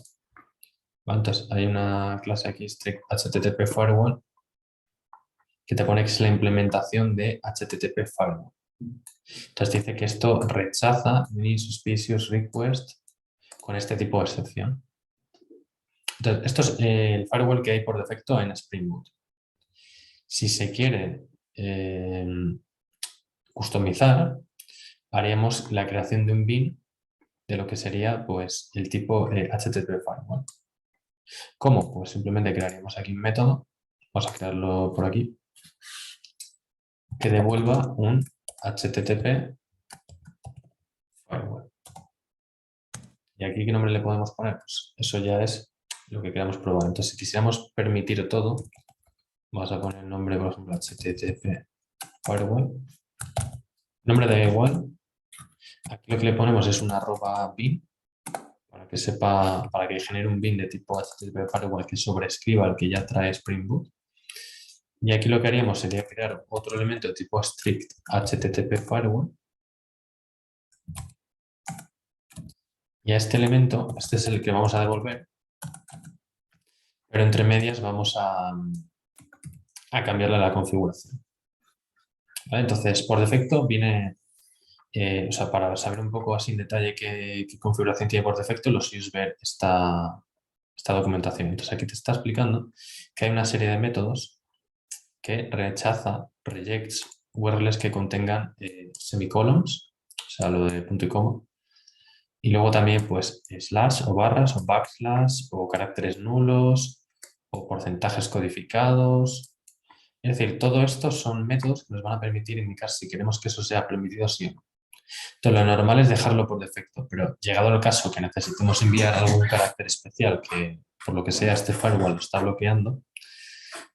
Vale, entonces, hay una clase aquí, strict HTTP Firewall, que te pone que es la implementación de HTTP Firewall. Entonces, dice que esto rechaza any suspicious request con este tipo de excepción. Entonces, esto es el firewall que hay por defecto en Spring Boot. Si se quiere customizar, haríamos la creación de un bin de lo que sería pues, el tipo HTTP Firewall. ¿Cómo? Pues simplemente crearíamos aquí un método, vamos a crearlo por aquí, que devuelva un HTTP Firewall. ¿Y aquí qué nombre le podemos poner? Pues eso ya es lo que queramos probar. Entonces, si quisiéramos permitir todo, vamos a poner el nombre, por ejemplo, HTTP Firewall. El nombre da igual. Aquí lo que le ponemos es un @bin para que sepa, para que genere un bin de tipo HTTP Firewall que sobrescriba el que ya trae Spring Boot. Y aquí lo que haríamos sería crear otro elemento de tipo strict HTTP Firewall. Y a este elemento, este es el que vamos a devolver, pero entre medias vamos a cambiarle la configuración. ¿Vale? Entonces, por defecto viene, o sea, para saber un poco así en detalle qué configuración tiene por defecto, lo suyo es ver esta documentación. Entonces, aquí te está explicando que hay una serie de métodos que rejects URLs que contengan semicolons, o sea, lo de punto y coma, y luego también pues slash o barras o backslash o caracteres nulos o porcentajes codificados. Es decir, todo esto son métodos que nos van a permitir indicar si queremos que eso sea permitido sí o no. Entonces, lo normal es dejarlo por defecto, pero llegado el caso que necesitemos enviar algún carácter especial que por lo que sea este firewall lo está bloqueando,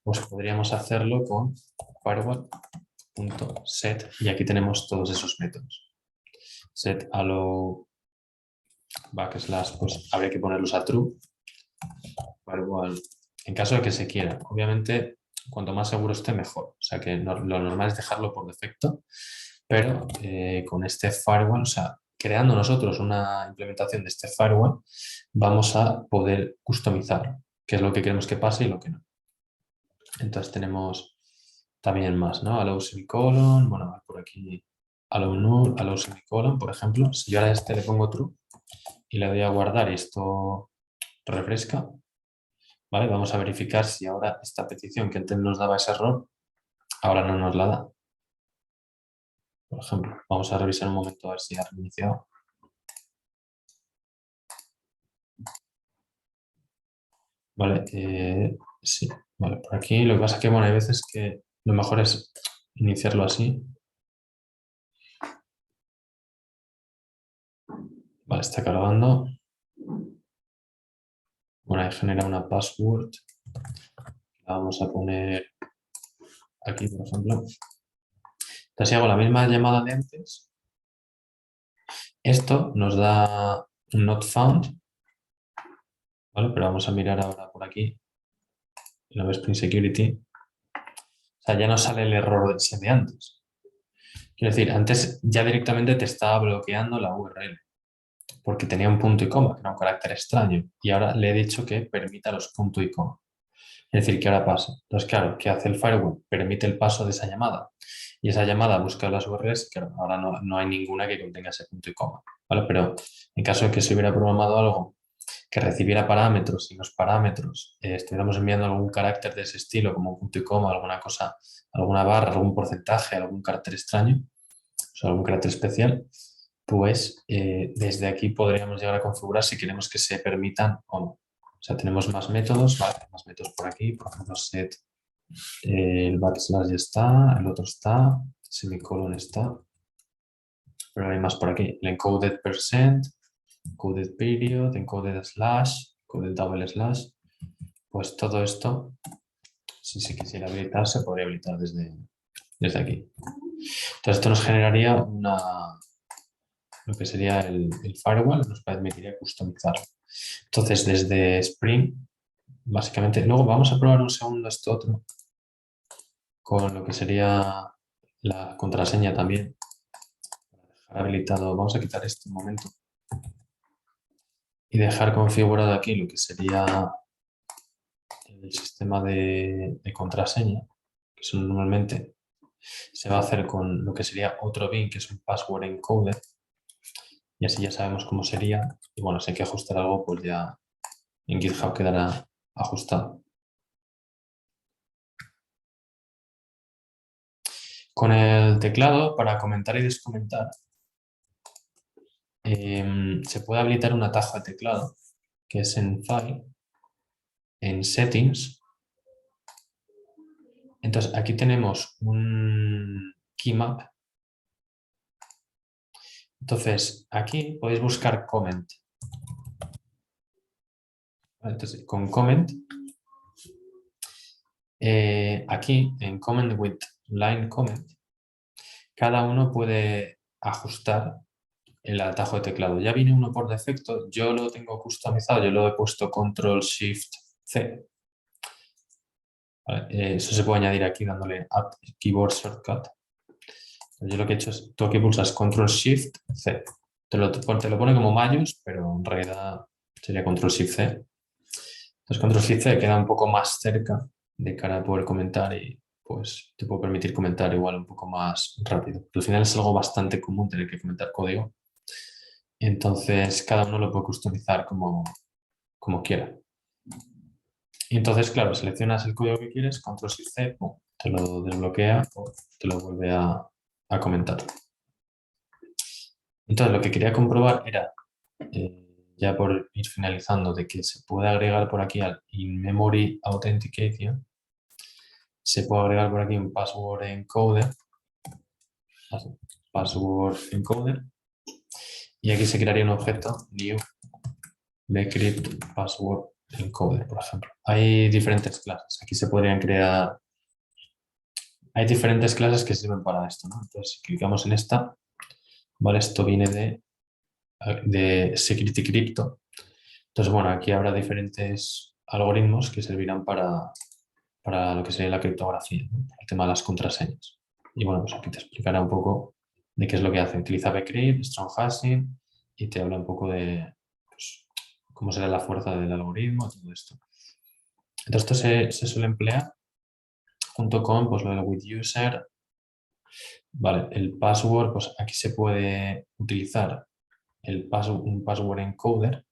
pues podríamos hacerlo con firewall.set y aquí tenemos todos esos métodos. Set allow backslash, pues habría que ponerlos a true. Firewall, en caso de que se quiera. Obviamente, cuanto más seguro esté, mejor. O sea que lo normal es dejarlo por defecto, pero con este firewall, o sea, creando nosotros una implementación de este firewall, vamos a poder customizar qué es lo que queremos que pase y lo que no. Entonces tenemos también más, ¿no? Allow semicolon, bueno, por aquí allow null, allow semicolon, por ejemplo. Si yo ahora a este le pongo true y le doy a guardar y esto refresca, ¿vale? Vamos a verificar si ahora esta petición que antes nos daba ese error, ahora no nos la da. Por ejemplo, vamos a revisar un momento a ver si ha reiniciado. Vale, sí, vale, por aquí lo que pasa es que, bueno, hay veces que lo mejor es iniciarlo así. Vale, está cargando. Bueno, ahí genera una password. La vamos a poner aquí, por ejemplo. Entonces, si hago la misma llamada de antes, esto nos da un not found, ¿vale? Pero vamos a mirar ahora por aquí, en la Spring Security. O sea, ya no sale el error ese de antes. Quiero decir, antes ya directamente te estaba bloqueando la URL, porque tenía un punto y coma, que era un carácter extraño, y ahora le he dicho que permita los puntos y coma. Es decir, ¿qué ahora pasa? Entonces, claro, ¿qué hace el firewall? Permite el paso de esa llamada. Y esa llamada busca las URLs, claro, ahora no hay ninguna que contenga ese punto y coma, ¿vale? Pero en caso de que se hubiera programado algo que recibiera parámetros y los parámetros estuviéramos enviando algún carácter de ese estilo, como un punto y coma, alguna cosa, alguna barra, algún porcentaje, algún carácter extraño, o sea, algún carácter especial, pues desde aquí podríamos llegar a configurar si queremos que se permitan o no. O sea, tenemos más métodos, ¿vale? Más métodos por aquí, por ejemplo, set, el backslash ya está, el otro está, semicolon está, pero hay más por aquí, el encoded percent, encoded period, encoded slash, encoded double slash, pues todo esto, si se quisiera habilitar, se podría habilitar desde aquí. Entonces esto nos generaría lo que sería el firewall, nos permitiría customizar. Entonces desde Spring, básicamente, luego vamos a probar un segundo esto otro, con lo que sería la contraseña también. Dejar habilitado, vamos a quitar esto un momento y dejar configurado aquí lo que sería el sistema de contraseña, que eso normalmente se va a hacer con lo que sería otro bin, que es un password encoder, y así ya sabemos cómo sería. Y bueno, si hay que ajustar algo, pues ya en GitHub quedará ajustado. Con el teclado, para comentar y descomentar, se puede habilitar un atajo de teclado, que es en File, en Settings. Entonces, aquí tenemos un keymap. Entonces, aquí podéis buscar comment. Entonces, con comment, aquí en comment with line comment, cada uno puede ajustar el atajo de teclado. Ya viene uno por defecto, yo lo tengo customizado, yo lo he puesto Ctrl-Shift-C. ¿Vale? Eso se puede añadir aquí dándole Add Keyboard Shortcut. Yo lo que he hecho es, tú aquí pulsas Ctrl-Shift-C. Te lo pone como mayús, pero en realidad sería Ctrl-Shift-C. Entonces Ctrl-Shift-C queda un poco más cerca de cara a poder comentar y pues te puedo permitir comentar igual un poco más rápido. Pero al final es algo bastante común tener que comentar código. Entonces cada uno lo puede customizar como quiera. Y entonces, claro, seleccionas el código que quieres, Ctrl-Shift-C, te lo desbloquea o te lo vuelve a comentar. Entonces, lo que quería comprobar era, ya por ir finalizando, de que se puede agregar por aquí al In-Memory Authentication, se puede agregar por aquí un password encoder, y aquí se crearía un objeto new decrypt password encoder, por ejemplo. Hay diferentes clases. Aquí se podrían crear. Hay diferentes clases que sirven para esto, ¿no? Entonces, si clicamos en esta, ¿vale? Esto viene de Security Crypto. Entonces, bueno, aquí habrá diferentes algoritmos que servirán para lo que sería la criptografía, ¿no? El tema de las contraseñas. Y bueno, pues aquí te explicará un poco de qué es lo que hace. Utiliza bcrypt, strong hashing y te habla un poco de pues, cómo será la fuerza del algoritmo, todo esto. Entonces esto se suele emplear junto con pues, lo del with user. Vale, el password, pues aquí se puede utilizar un password encoder.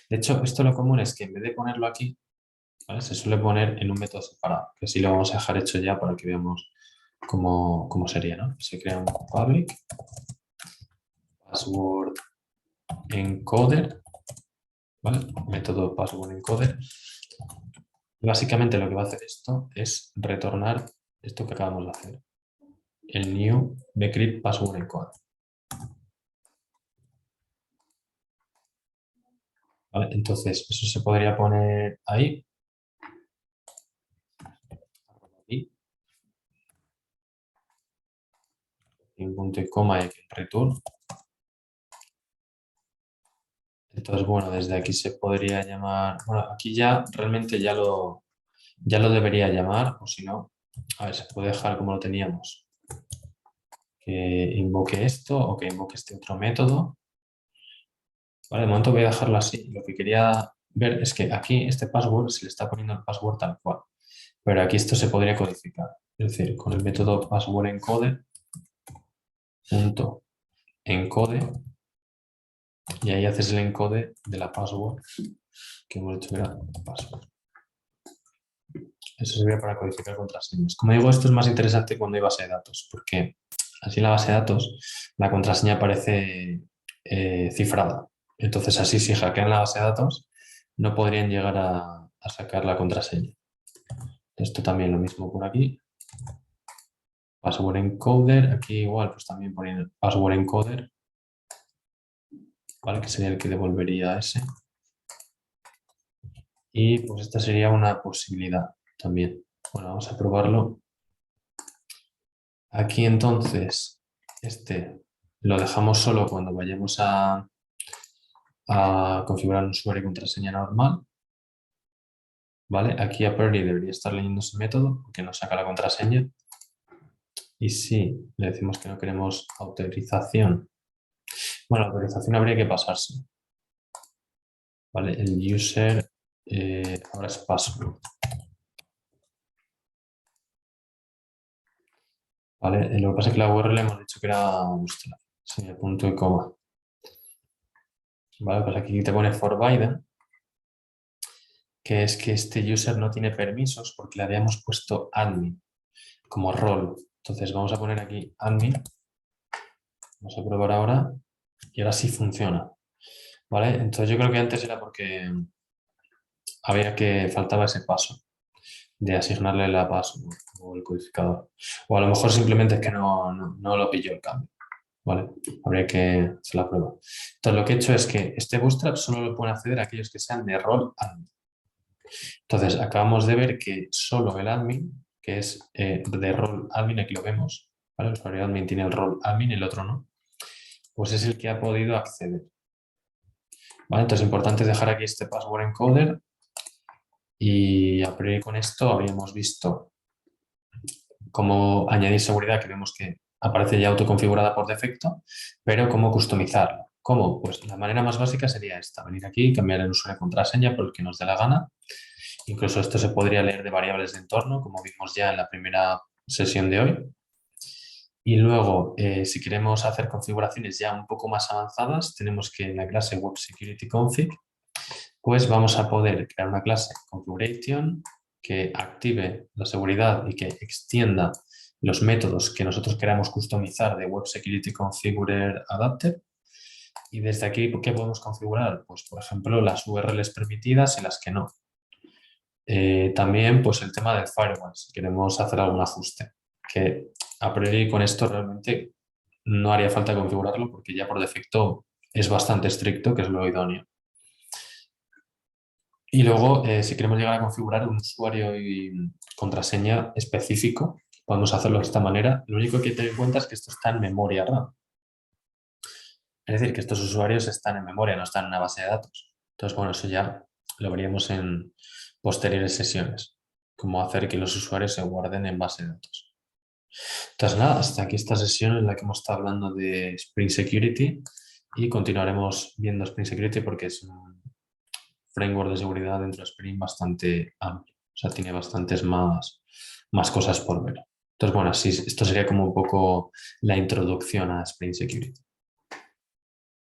De hecho, esto lo común es que en vez de ponerlo aquí, ¿vale? Se suele poner en un método separado, que así lo vamos a dejar hecho ya para que veamos cómo sería, ¿no? Se crea un public password encoder, ¿vale? Método password encoder. Y básicamente lo que va a hacer esto es retornar esto que acabamos de hacer, el new decrypt password encoder. ¿Vale? Entonces, eso se podría poner ahí. En punto y coma y return. Entonces, bueno, desde aquí se podría llamar, bueno, aquí ya realmente ya lo debería llamar, o si no, a ver, se puede dejar como lo teníamos, que invoque esto o que invoque este otro método. Vale, de momento voy a dejarlo así. Lo que quería ver es que aquí este password se le está poniendo el password tal cual, pero aquí esto se podría codificar, es decir, con el método password encoder punto encode y ahí haces el encode de la password que hemos dicho que era password. Eso sirve para codificar contraseñas. Como digo, esto es más interesante cuando hay base de datos, porque así en la base de datos la contraseña aparece cifrada. Entonces así si hackean la base de datos no podrían llegar a sacar la contraseña. Esto también lo mismo por aquí. Password encoder, aquí igual pues también ponen password encoder, ¿vale? Que sería el que devolvería ese. Y pues esta sería una posibilidad también. Bueno, vamos a probarlo. Aquí entonces, este lo dejamos solo cuando vayamos a configurar un usuario y contraseña normal. ¿Vale? Aquí a priori debería estar leyendo ese método porque nos saca la contraseña. Y si le decimos que no queremos autorización, bueno, la autorización habría que pasarse. ¿Vale? El user ahora es password. ¿Vale? Lo que pasa es que la URL hemos dicho que era sí, punto y coma. ¿Vale? Pues aquí te pone for Biden, que es que este user no tiene permisos porque le habíamos puesto admin como rol. Entonces vamos a poner aquí admin. Vamos a probar ahora y ahora sí funciona. ¿Vale? Entonces yo creo que antes era porque faltaba ese paso de asignarle la password o el codificador. O a lo mejor simplemente es que no lo pilló el cambio. ¿Vale? Habría que hacer la prueba. Entonces lo que he hecho es que este bootstrap solo lo pueden acceder aquellos que sean de rol admin. Entonces acabamos de ver que solo el admin, que es de rol admin, aquí lo vemos, ¿vale? El usuario admin tiene el rol admin, el otro no, pues es el que ha podido acceder. ¿Vale? Entonces es importante dejar aquí este password encoder y a priori con esto habríamos visto cómo añadir seguridad, que vemos que aparece ya autoconfigurada por defecto, pero cómo customizarla. ¿Cómo? Pues la manera más básica sería esta, venir aquí, cambiar el usuario y contraseña por el que nos dé la gana. Incluso esto se podría leer de variables de entorno, como vimos ya en la primera sesión de hoy. Y luego, si queremos hacer configuraciones ya un poco más avanzadas, tenemos que en la clase Web Security Config, pues vamos a poder crear una clase configuration que active la seguridad y que extienda los métodos que nosotros queramos customizar de Web Security Configurer Adapter. Y desde aquí, ¿qué podemos configurar? Pues, por ejemplo, las URLs permitidas y las que no. También, pues, el tema del firewall, si queremos hacer algún ajuste, que a priori con esto realmente no haría falta configurarlo porque ya por defecto es bastante estricto, que es lo idóneo. Y luego, si queremos llegar a configurar un usuario y contraseña específico, podemos hacerlo de esta manera. Lo único que hay que tener en cuenta es que esto está en memoria RAM. Es decir, que estos usuarios están en memoria, no están en una base de datos. Entonces, bueno, eso ya lo veríamos en posteriores sesiones, cómo hacer que los usuarios se guarden en base de datos. Entonces nada, hasta aquí esta sesión en la que hemos estado hablando de Spring Security y continuaremos viendo Spring Security porque es un framework de seguridad dentro de Spring bastante amplio. O sea, tiene bastantes más cosas por ver. Entonces, bueno, así, esto sería como un poco la introducción a Spring Security.